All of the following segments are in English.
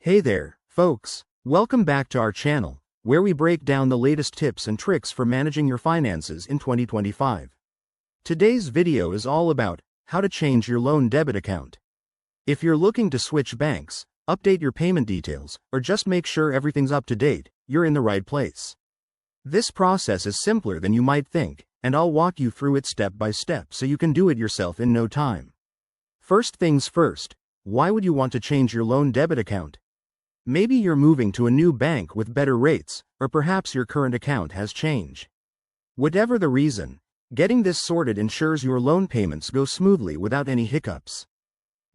Hey there, folks. Welcome back to our channel, where we break down the latest tips and tricks for managing your finances in 2025. Today's video is all about how to change your loan debit account. If you're looking to switch banks, update your payment details, or just make sure everything's up to date, you're in the right place. This process is simpler than you might think, and I'll walk you through it step by step so you can do it yourself in no time. First things first, why would you want to change your loan debit account? Maybe you're moving to a new bank with better rates, or perhaps your current account has changed. Whatever the reason, getting this sorted ensures your loan payments go smoothly without any hiccups.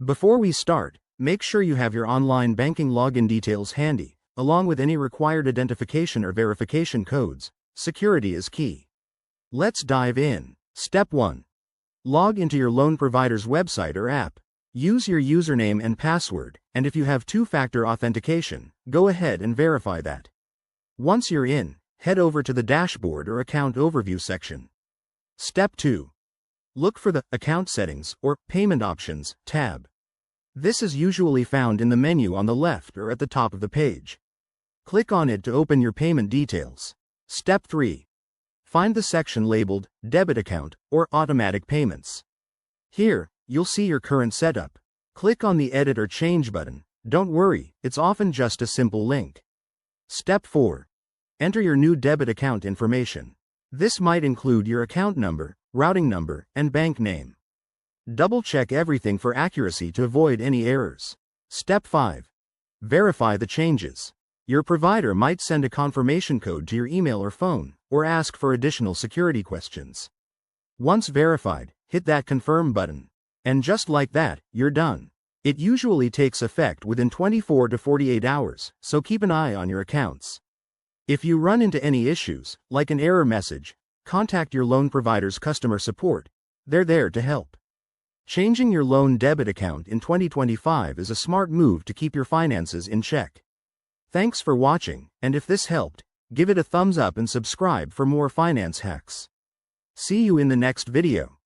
Before we start, make sure you have your online banking login details handy, along with any required identification or verification codes. Security is key. Let's dive in. Step 1. Log into your loan provider's website or app. Use your username and password, and if you have two-factor authentication, go ahead and verify that. Once you're in, head over to the dashboard or account overview section. Step 2. Look for the Account Settings or Payment Options tab. This is usually found in the menu on the left or at the top of the page. Click on it to open your payment details. Step 3. Find the section labeled Debit Account or Automatic Payments. Here, you'll see your current setup. Click on the Edit or Change button. Don't worry, it's often just a simple link. Step 4. Enter your new debit account information. This might include your account number, routing number, and bank name. Double-check everything for accuracy to avoid any errors. Step 5. Verify the changes. Your provider might send a confirmation code to your email or phone, or ask for additional security questions. Once verified, hit that Confirm button. And just like that, you're done. It usually takes effect within 24 to 48 hours, so keep an eye on your accounts. If you run into any issues, like an error message, contact your loan provider's customer support. They're there to help. Changing your loan debit account in 2025 is a smart move to keep your finances in check. Thanks for watching, and if this helped, give it a thumbs up and subscribe for more finance hacks. See you in the next video.